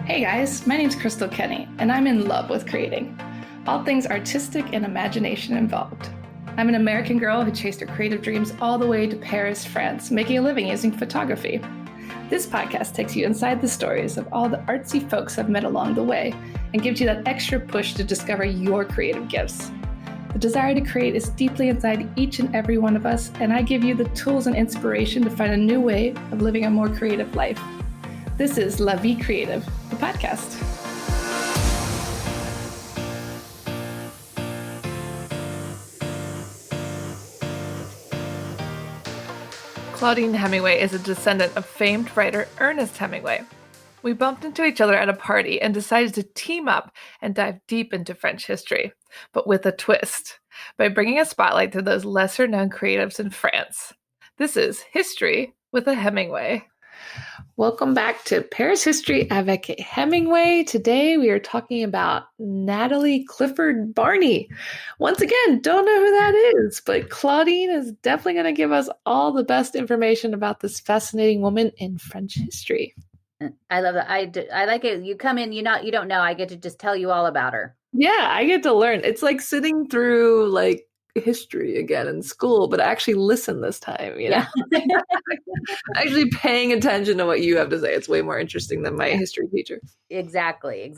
Hey guys, my name's Crystal Kenny, and I'm in love with creating. All things artistic and imagination involved. I'm an American girl who chased her creative dreams all the way to Paris, France, making a living using photography. This podcast takes you inside the stories of all the artsy folks I've met along the way and gives you that extra push to discover your creative gifts. The desire to create is deeply inside each and every one of us, and I give you the tools and inspiration to find a new way of living a more creative life. This is La Vie Creative, the podcast. Claudine Hemingway is a descendant of famed writer Ernest Hemingway. We bumped into each other at a party and decided to team up and dive deep into French history, but with a twist, by bringing a spotlight to those lesser-known creatives in France. This is History with a Hemingway. Welcome back to Paris History Avec Hemingway. Today we are talking about Natalie Clifford Barney. Once again, don't know who that is, but Claudine is definitely going to give us all the best information about this fascinating woman in French history. I love that. I like it. You come in, you don't know. I get to just tell you all about her. Yeah, I get to learn. It's like sitting through history again in school, but I actually listen this time, you know? Yeah. Actually paying attention to what you have to say. It's way more interesting than my history teacher. Exactly.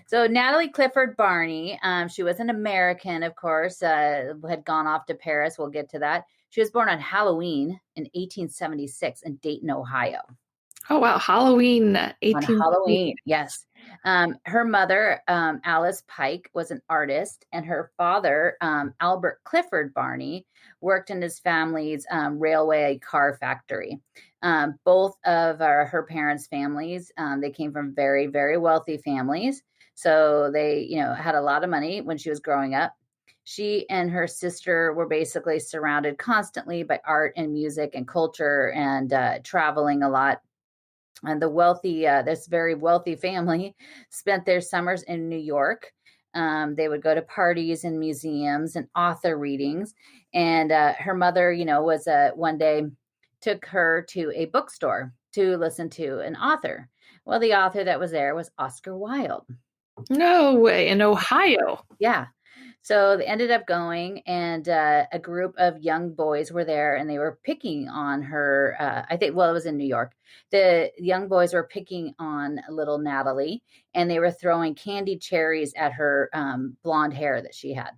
So Natalie Clifford Barney, she was an American, of course, had gone off to Paris. We'll get to that. She was born on Halloween in 1876 in Dayton, Ohio. Oh, wow. Halloween. On Halloween, yes. Her mother, Alice Pike, was an artist, and her father, Albert Clifford Barney, worked in his family's railway car factory. Both of her parents' families, they came from very, very wealthy families. So they, had a lot of money when she was growing up. She and her sister were basically surrounded constantly by art and music and culture and traveling a lot. And this very wealthy family spent their summers in New York. They would go to parties and museums and author readings. And her mother, was one day took her to a bookstore to listen to an author. Well, the author that was there was Oscar Wilde. No way. In Ohio. Yeah. So they ended up going, and a group of young boys were there, and they were picking on her. It was in New York. The young boys were picking on little Natalie, and they were throwing candied cherries at her blonde hair that she had.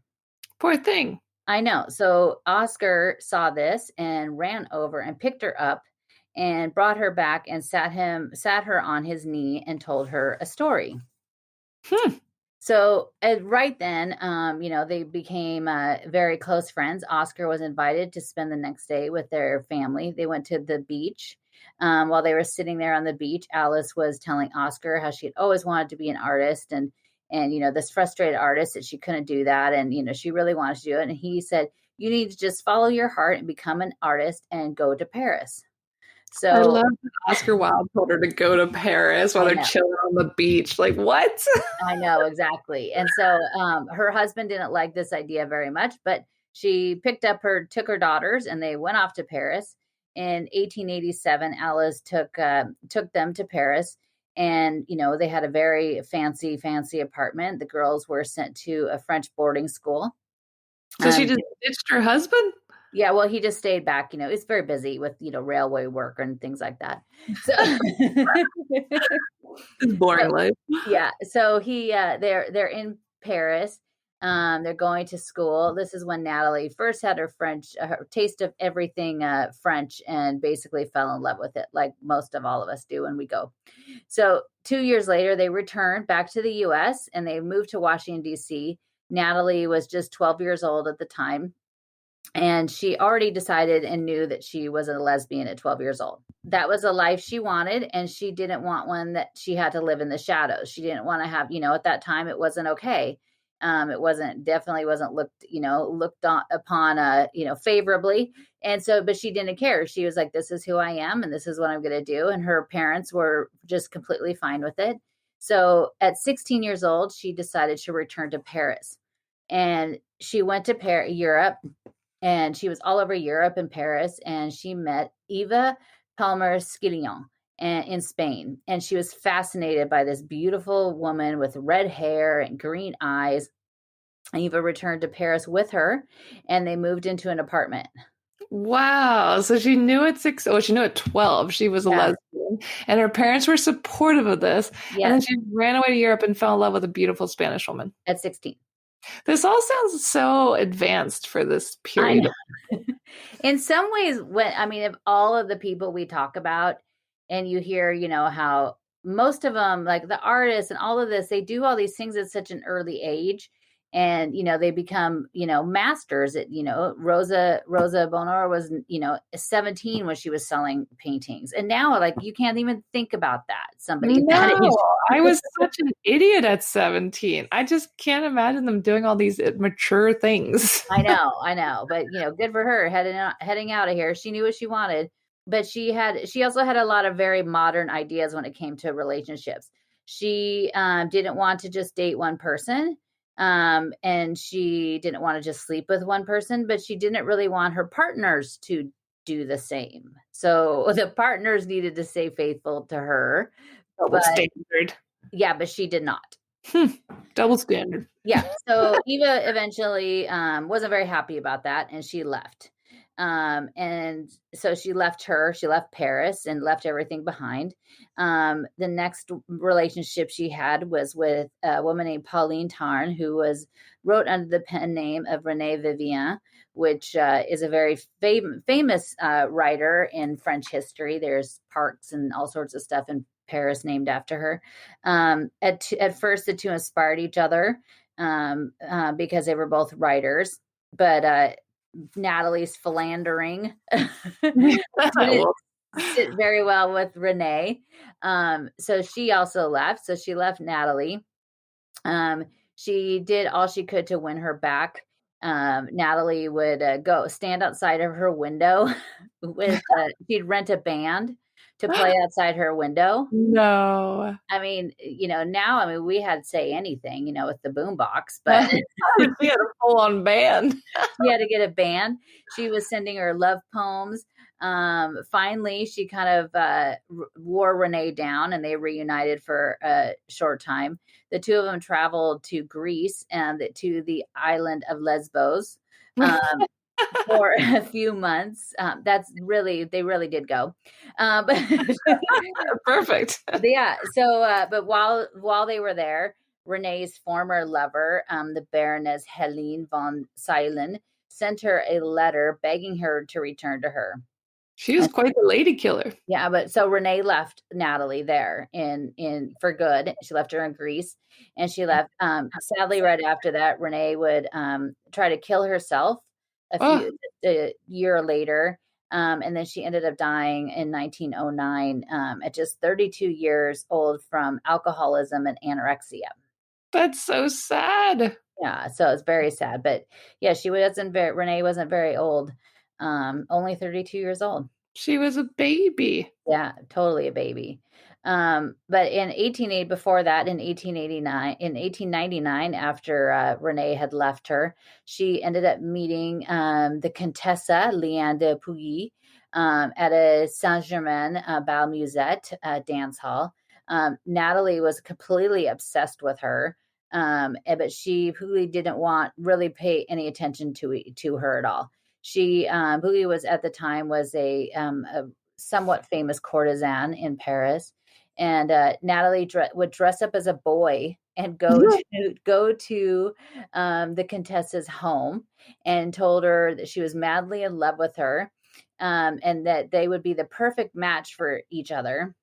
Poor thing. I know. So Oscar saw this and ran over and picked her up and brought her back and sat her on his knee and told her a story. So right then, they became very close friends. Oscar was invited to spend the next day with their family. They went to the beach. While they were sitting there on the beach, Alice was telling Oscar how she had always wanted to be an artist and this frustrated artist that she couldn't do that. And, she really wanted to do it. And he said, you need to just follow your heart and become an artist and go to Paris. So I love that Oscar Wilde told her to go to Paris while they're chilling on the beach. Like, what? I know, exactly. And so her husband didn't like this idea very much, but she took her daughters, and they went off to Paris. In 1887, Alice took them to Paris, and, they had a very fancy apartment. The girls were sent to a French boarding school. So she just ditched her husband? Yeah, well, he just stayed back. It's very busy with, railway work and things like that. So It's boring life. Yeah. So they're in Paris. They're going to school. This is when Natalie first had her taste of everything French, and basically fell in love with it, like most of all of us do when we go. So 2 years later, they returned back to the U.S. and they moved to Washington, D.C. Natalie was just 12 years old at the time. And she already decided and knew that she was a lesbian at 12 years old. That was a life she wanted, and she didn't want one that she had to live in the shadows. She didn't want to have, at that time, it wasn't okay. It definitely wasn't looked upon, favorably. And so, but she didn't care. She was like, this is who I am, and this is what I'm going to do. And her parents were just completely fine with it. So at 16 years old, she decided to return to Paris, and she went to Europe. And she was all over Europe and Paris, and she met Eva Palmer-Skillon. in Spain. And she was fascinated by this beautiful woman with red hair and green eyes. Eva returned to Paris with her, and they moved into an apartment. Wow. So she knew at six, oh, she knew at 12 she was a Yeah. lesbian, and her parents were supportive of this. And then Yes, she ran away to Europe and fell in love with a beautiful Spanish woman. at 16. This all sounds so advanced for this I period. know. In some ways, of all of the people we talk about, and you hear, how most of them, like the artists and all of this, they do all these things at such an early age. And, they become, masters at, Rosa Bonheur was, 17 when she was selling paintings. And now, like, you can't even think about that. Somebody that age. No, I was such an idiot at 17. I just can't imagine them doing all these mature things. I know, but good for her heading out of here. She knew what she wanted, but she also had a lot of very modern ideas when it came to relationships. She didn't want to just date one person, and she didn't want to just sleep with one person, but she didn't really want her partners to do the same. So the partners needed to stay faithful to her. Double standard. Yeah, but she did not. Double standard. Yeah. So Eva eventually wasn't very happy about that, and she left. And so she left Paris and left everything behind. The next relationship she had was with a woman named Pauline Tarn, who wrote under the pen name of Renée Vivien, which is a very famous writer in French history. There's parks and all sorts of stuff in Paris named after her. At first, the two inspired each other because they were both writers, but Natalie's philandering didn't sit very well with Renee. So she also left. So she left Natalie. She did all she could to win her back. Natalie would go stand outside of her window she'd rent a band to play outside her window. No. Now, we had Say Anything, with the boombox, but she had a full-on band. She had to get a band. She was sending her love poems. Finally, she kind of wore Renee down, and they reunited for a short time. The two of them traveled to Greece and to the island of Lesbos. For a few months. They really did go. But Perfect. yeah. So, but while they were there, Renee's former lover, the Baroness Helene von Seilen, sent her a letter begging her to return to her. She was quite the lady killer. Yeah, but so Renee left Natalie there in for good. She left her in Greece, and she left. Sadly, right after that, Renee would try to kill herself a year later. And then she ended up dying in 1909 at just 32 years old from alcoholism and anorexia. That's so sad. Yeah, so it's very sad. But yeah, Renee wasn't very old, only 32 years old. She was a baby. Yeah, totally a baby. But in 1880, before that, in 1899, after Renee had left her, she ended up meeting the Contessa Liane de Pouilly at a Saint-Germain Bal Musette dance hall. Natalie was completely obsessed with her, but Pouilly didn't really pay any attention to her at all. Pouilly was at the time a somewhat famous courtesan in Paris. And Natalie would dress up as a boy and go to the Contessa's home, and told her that she was madly in love with her, and that they would be the perfect match for each other.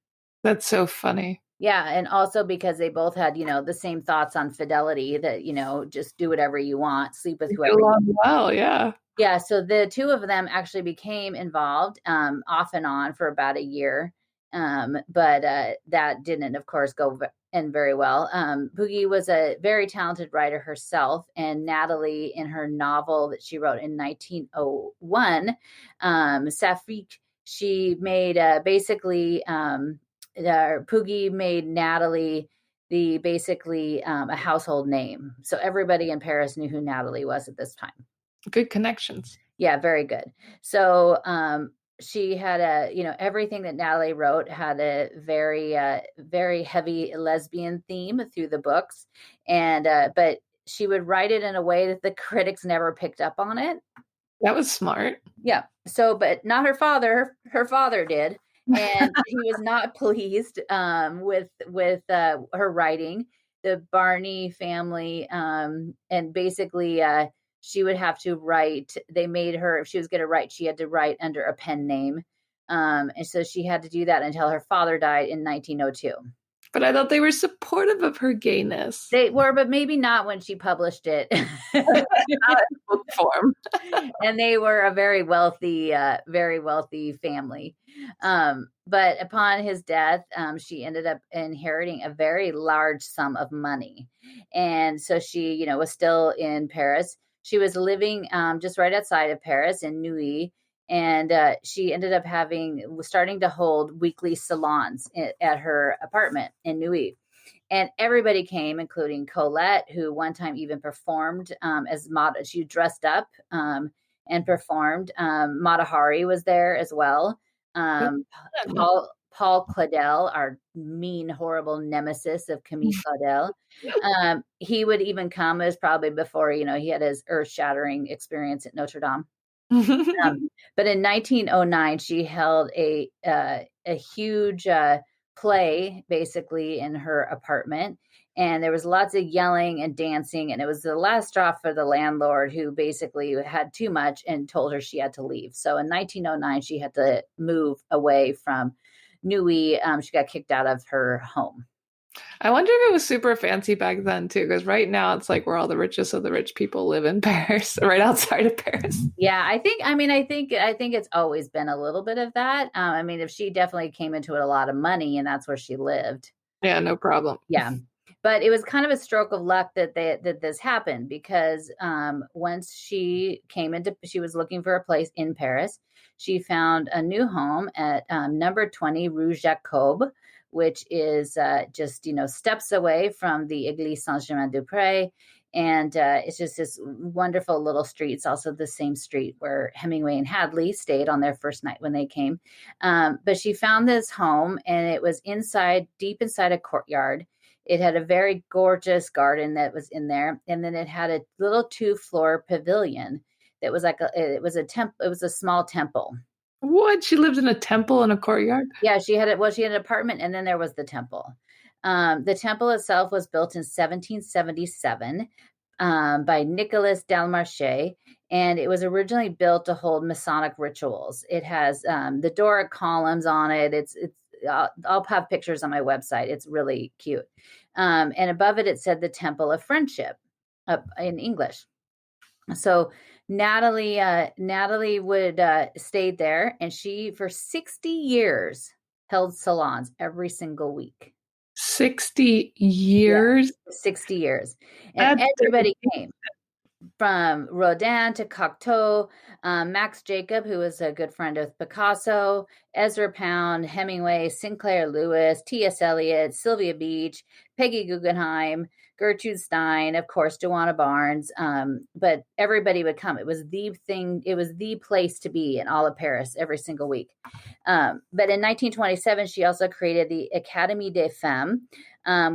That's so funny. Yeah, and also because they both had, the same thoughts on fidelity, that, just do whatever you want, sleep with whoever you want. Well, yeah. Yeah, so the two of them actually became involved off and on for about a year. But that didn't, of course, go in very well. Pouilly was a very talented writer herself, and Natalie, in her novel that she wrote in 1901, Sapphique, she made Pouilly made Natalie a household name. So everybody in Paris knew who Natalie was at this time. Good connections. Yeah, very good. So she had a, everything that Natalie wrote had a very heavy lesbian theme through the books. And, but she would write it in a way that the critics never picked up on it. That was smart. Yeah. So, but not her father. Her father did, and he was not pleased with her writing. The Barney family, and basically, she would have to write. They made her, if she was going to write, she had to write under a pen name, and so she had to do that until her father died in 1902. But I thought they were supportive of her gayness. They were, but maybe not when she published it. Not in book form. And they were a very wealthy family. But upon his death, she ended up inheriting a very large sum of money. And so she, was still in Paris. She was living just right outside of Paris in Neuilly. And she ended up starting to hold weekly salons at her apartment in Neuilly. And everybody came, including Colette, who one time even performed as Mata. She dressed up and performed. Mata Hari was there as well. Paul Claudel, our mean, horrible nemesis of Camille Claudel. He would even come. It was probably before, he had his earth-shattering experience at Notre Dame. But in 1909, she held a huge play basically in her apartment, and there was lots of yelling and dancing, and it was the last straw for the landlord, who basically had too much and told her she had to leave. So in 1909, she had to move away from Neuilly. She got kicked out of her home. I wonder if it was super fancy back then too, because right now it's like where all the richest of the rich people live in Paris, right outside of Paris. Yeah, I think it's always been a little bit of that. If she definitely came into it a lot of money, and that's where she lived. Yeah, no problem. Yeah, but it was kind of a stroke of luck that this happened, because once she was looking for a place in Paris. She found a new home at number 20 Rue Jacob, which is just, steps away from the Église Saint-Germain-des-Prés. And it's just this wonderful little street. It's also the same street where Hemingway and Hadley stayed on their first night when they came. But she found this home, and it was deep inside a courtyard. It had a very gorgeous garden that was in there. And then it had a little 2-floor pavilion that was it was a small temple. What? She lived in a temple in a courtyard? Yeah, she had an apartment, and then there was the temple. The temple itself was built in 1777 by Nicolas Delmarchais, and it was originally built to hold Masonic rituals. It has the Doric columns on it. I'll have pictures on my website. It's really cute. And above it said the Temple of Friendship in English. So Natalie would stayed there, and she for 60 years held salons every single week. 60 years? Yeah, 60 years. And everybody came, from Rodin to Cocteau, Max Jacob, who was a good friend of Picasso, Ezra Pound, Hemingway, Sinclair Lewis, T.S. Eliot, Sylvia Beach, Peggy Guggenheim, Gertrude Stein, of course, Djuna Barnes. But everybody would come. It was the thing. It was the place to be in all of Paris every single week. But in 1927, she also created the Académie des Femmes,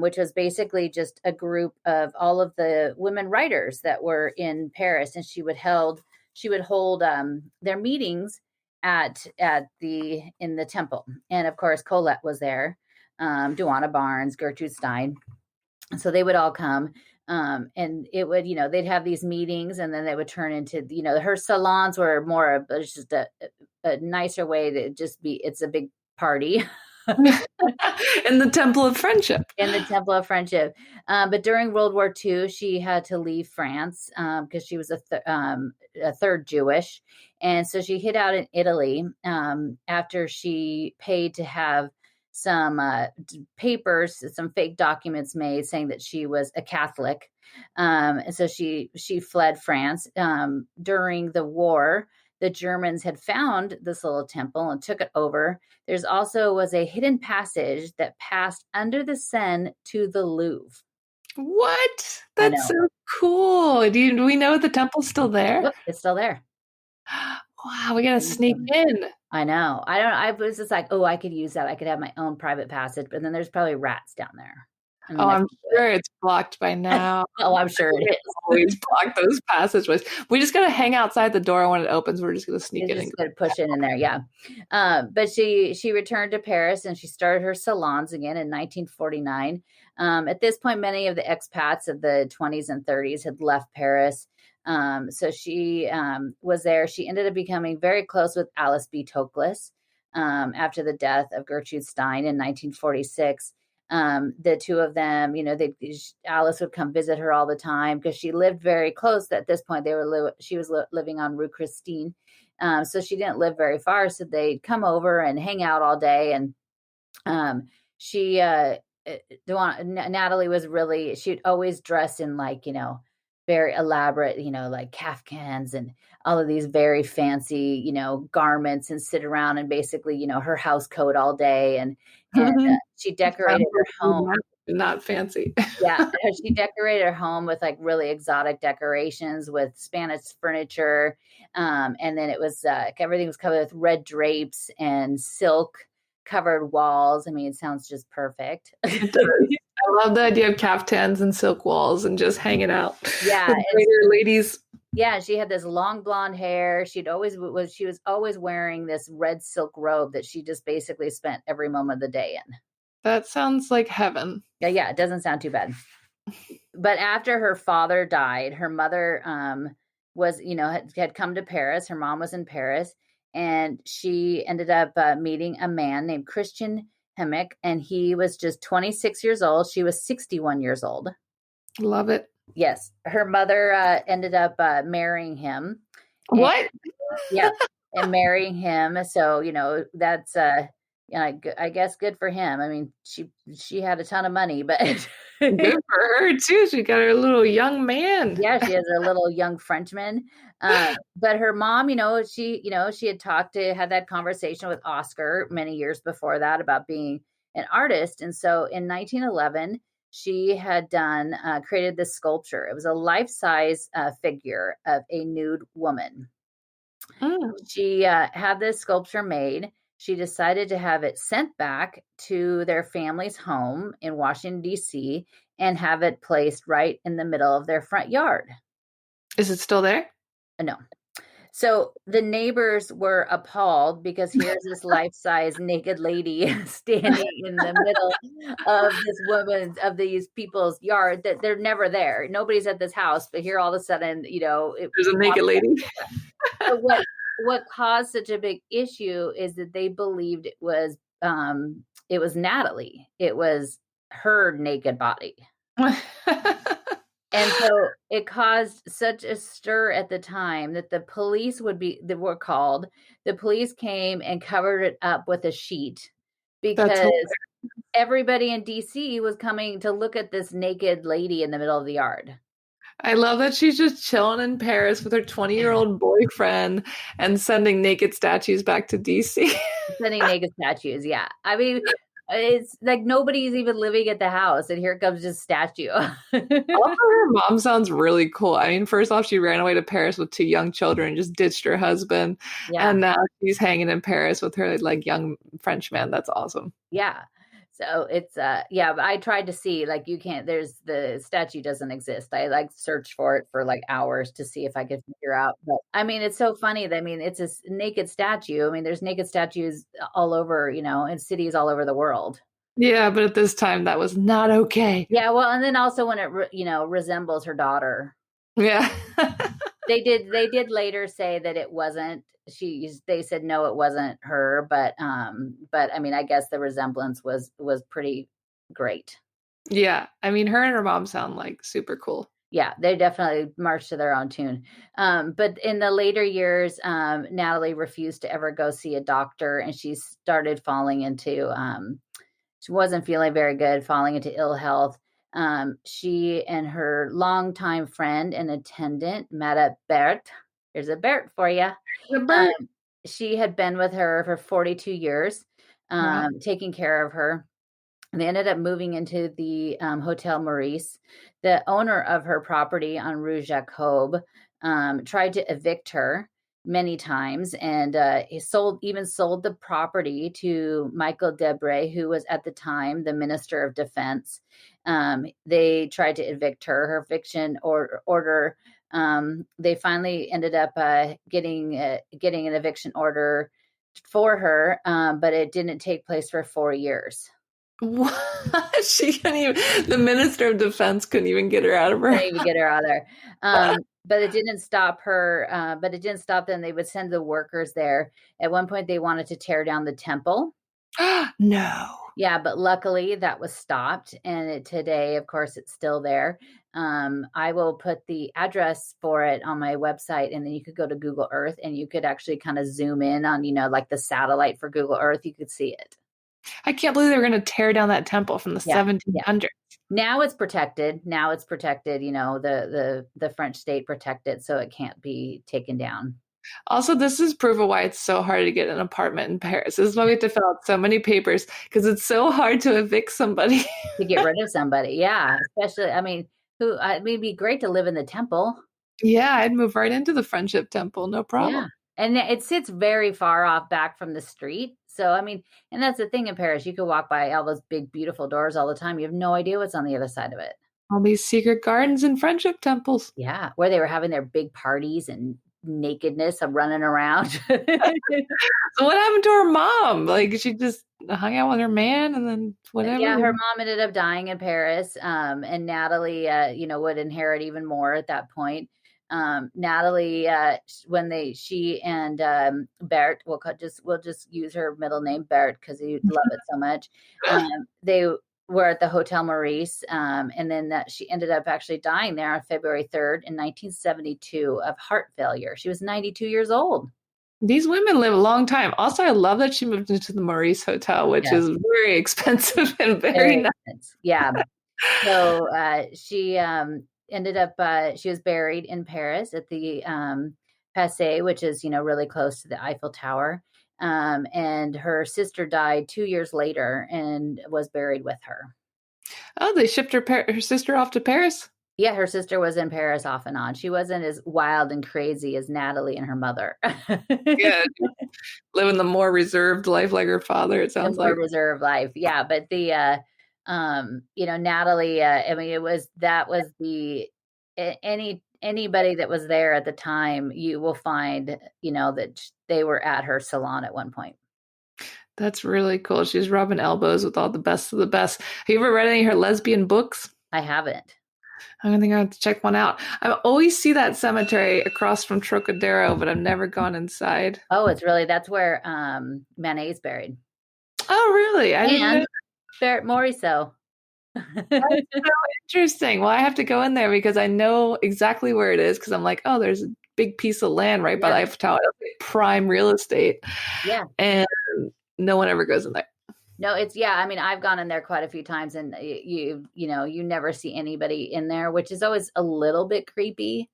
which was basically just a group of all of the women writers that were in Paris. And she would hold their meetings in the temple. And of course, Colette was there, Djuna Barnes, Gertrude Stein. So they would all come, and it would, they'd have these meetings, and then they would turn into, her salons were more of just a nicer way to just be, it's a big party. In the Temple of Friendship. In the Temple of Friendship. But during World War II, she had to leave France because she was a third Jewish. And so she hid out in Italy after she paid to have some papers, some fake documents made saying that she was a Catholic. And so she fled France. During the war, the Germans had found this little temple and took it over. There's also was a hidden passage that passed under the Seine to the Louvre. What? That's so cool. Do we know the temple's still there? Yep, it's still there. Wow, we gotta sneak in. I know. I don't. I was just like, oh, I could use that. I could have my own private passage, but then there's probably rats down there. I Oh, mean, I I'm can do sure it's blocked by it. now. Oh, I'm sure it They is. always block those passageways. We just gotta hang outside the door when it opens. We're just gonna sneak It's in and just gonna push it in there, yeah. But she returned to Paris and she started her salons again in 1949. At this point, many of the expats of the 20s and 30s had left Paris. So she was there. She ended up becoming very close with Alice B. Toklas after the death of Gertrude Stein in 1946. The two of them, Alice would come visit her all the time because she lived very close. At this point, she was living on Rue Christine, so she didn't live very far. So they'd come over and hang out all day. And she, Natalie was really, she'd always dress in very elaborate, like kafkans and all of these very fancy, garments, and sit around and basically, her house coat all day. And she decorated her home. Not fancy. Yeah, she decorated her home with like really exotic decorations with Spanish furniture. And then it was everything was covered with red drapes and silk covered walls. I mean, it sounds just perfect. It does. I love the idea of caftans and silk walls and just hanging out. Yeah, with ladies. Yeah, she had this long blonde hair. She was always wearing this red silk robe that she just basically spent every moment of the day in. That sounds like heaven. Yeah, it doesn't sound too bad. But after her father died, her mother was, had come to Paris. Her mom was in Paris, and she ended up meeting a man named Christian Hemingway, and he was just 26 years old. She was 61 years old. Love it. Yes. Her mother ended up marrying him. What? And marrying him. So, that's I guess good for him. I mean, she had a ton of money, but good for her too. She got her little young man. Yeah, she has her little young Frenchman. But her mom, she had that conversation with Oscar many years before that about being an artist. And so in 1911, she had created this sculpture. It was a life-size figure of a nude woman. She had this sculpture made. She decided to have it sent back to their family's home in Washington, D.C., and have it placed right in the middle of their front yard. Is it still there? No. So the neighbors were appalled because here's this life-size naked lady standing in the middle of these people's yard that they're never there. Nobody's at this house, but here all of a sudden, there's a naked lady. So what caused such a big issue is that they believed it was Natalie. It was her naked body. And so it caused such a stir at the time that the police were called. The police came and covered it up with a sheet because everybody in DC was coming to look at this naked lady in the middle of the yard. I love that she's just chilling in Paris with her 20-year-old boyfriend and sending naked statues back to DC. Sending naked statues, yeah. I mean, it's like nobody's even living at the house, and here comes this statue. Her mom sounds really cool. I mean, first off, she ran away to Paris with 2 young children and just ditched her husband. Yeah. And now she's hanging in Paris with her young French man. That's awesome. Yeah. So it's but I tried to see the statue doesn't exist. I searched for it for hours to see if I could figure out. But I mean, it's so funny. I mean, it's a naked statue. I mean, there's naked statues all over, in cities all over the world. Yeah, but at this time that was not okay. Yeah, well, and then also when it resembles her daughter. Yeah. They did later say that it wasn't. They said no, it wasn't her, but I mean, I guess the resemblance was pretty great. Yeah, I mean, her and her mom sound super cool. Yeah, they definitely marched to their own tune. But in the later years, Natalie refused to ever go see a doctor, and she started falling into. She wasn't feeling very good, falling into ill health. She and her longtime friend and attendant met at Berthe. Here's a Bert for you. She had been with her for 42 years, taking care of her. They ended up moving into the Hotel Maurice. The owner of her property on Rue Jacob tried to evict her. many times, and he even sold the property to Michael Debre, who was at the time the Minister of Defense. They tried to evict her. Her eviction order. They finally ended up getting an eviction order for her, but it didn't take place for 4 years. What? She couldn't even, the Minister of Defense couldn't even get her out of her. Couldn't even get her out of there. But it didn't stop her. But it didn't stop them. They would send the workers there. At one point, they wanted to tear down the temple. No. Yeah, but luckily that was stopped. And today, of course, it's still there. I will put the address for it on my website, and then you could go to Google Earth and you could actually kind of zoom in on, like the satellite for Google Earth. You could see it. I can't believe they were going to tear down that temple from the 1700s. Now it's protected. The French state protected, so it can't be taken down. Also, this is proof of why it's so hard to get an apartment in Paris. This is why we have to fill out so many papers, because it's so hard to evict somebody. To get rid of somebody. Yeah. Especially, it'd be great to live in the temple. Yeah, I'd move right into the Friendship Temple. No problem. Yeah. And it sits very far off back from the street. So, and that's the thing in Paris. You could walk by all those big, beautiful doors all the time. You have no idea what's on the other side of it. All these secret gardens and friendship temples. Yeah, where they were having their big parties and nakedness of running around. So what happened to her mom? Like, she just hung out with her man and then whatever? Yeah, her mom ended up dying in Paris. And Natalie, would inherit even more at that point. Natalie, she and Bert, we'll just use her middle name Bert because you love it so much. They were at the Hotel Maurice, and then she ended up actually dying there on February 3rd in 1972 of heart failure. She was 92 years old. These women live a long time. Also, I love that she moved into the Maurice Hotel, which is very expensive and very nice. Yeah. So she ended up, she was buried in Paris at the Passé, which is, really close to the Eiffel Tower. And her sister died 2 years later and was buried with her. Oh, they shipped her sister off to Paris? Yeah, her sister was in Paris off and on. She wasn't as wild and crazy as Natalie and her mother. Yeah, living the more reserved life like her father, it sounds like. More reserved life, yeah. But the, Natalie, anybody that was there at the time, you will find, that they were at her salon at one point. That's really cool. She's rubbing elbows with all the best of the best. Have you ever read any of her lesbian books? I haven't. I think I have to check one out. I always see that cemetery across from Trocadero, but I've never gone inside. Oh, that's where Manet is buried. Oh, really? I didn't know. Bert Morisot. That's so interesting. Well, I have to go in there because I know exactly where it is, because I'm like, oh, there's a big piece of land right by the Eiffel Tower, prime real estate. Yeah. And no one ever goes in there. No, I've gone in there quite a few times, and you never see anybody in there, which is always a little bit creepy.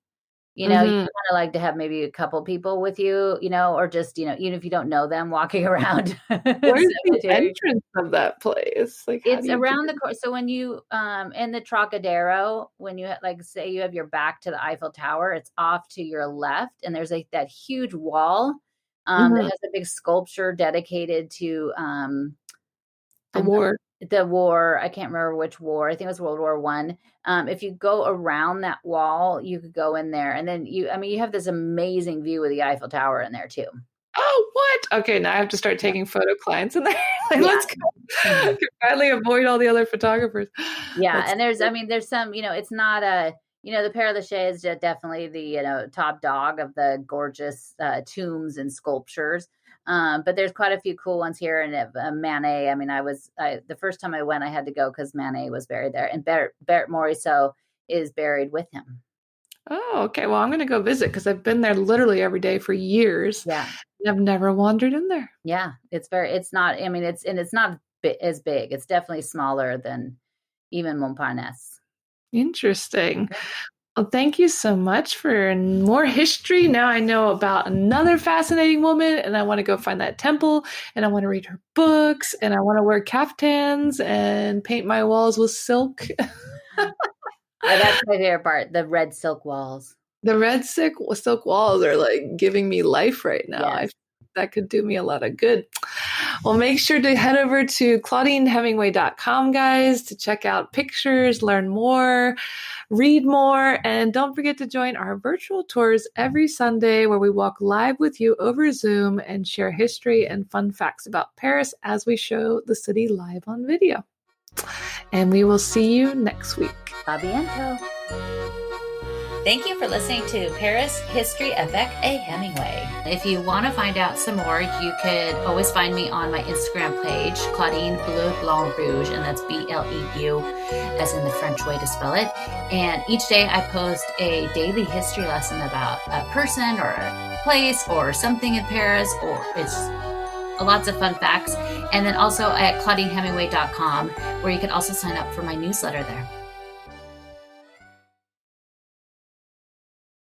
You kind of like to have maybe a couple people with you, or just, even if you don't know them, walking around. Where's the entrance of that place? Like, it's around the corner. So when you, in the Trocadero, when you say you have your back to the Eiffel Tower, it's off to your left, and there's that huge wall that has a big sculpture dedicated to the war. I can't remember which war. I think it was World War I. If you go around that wall, you could go in there, and then you have this amazing view of the Eiffel Tower in there too. Oh, what? Okay, now I have to start taking photo clients in there. Let's go. I can finally avoid all the other photographers. Yeah, and there's some, it's not a, the Père Lachaise is definitely the, top dog of the gorgeous tombs and sculptures. But there's quite a few cool ones here. And Manet, the first time I went, I had to go because Manet was buried there. And Bert Morisot is buried with him. Oh, okay. Well, I'm going to go visit because I've been there literally every day for years. Yeah. I've never wandered in there. Yeah. It's not as big. It's definitely smaller than even Montparnasse. Interesting. Well, thank you so much for more history. Now I know about another fascinating woman, and I want to go find that temple, and I want to read her books, and I want to wear caftans and paint my walls with silk. That's my favorite part, the red silk walls. The red silk walls are like giving me life right now. Yes. That could do me a lot of good. Well, make sure to head over to ClaudineHemingway.com, guys, to check out pictures, learn more, read more, and don't forget to join our virtual tours every Sunday where we walk live with you over Zoom and share history and fun facts about Paris as we show the city live on video. And we will see you next week. A bientôt. Thank you for listening to Paris History Avec a Hemingway. If you want to find out some more, you could always find me on my Instagram page, Claudine Bleu Blanc Rouge, and that's BLEU, as in the French way to spell it. And each day I post a daily history lesson about a person or a place or something in Paris, or it's lots of fun facts. And then also at ClaudineHemingway.com, where you can also sign up for my newsletter there.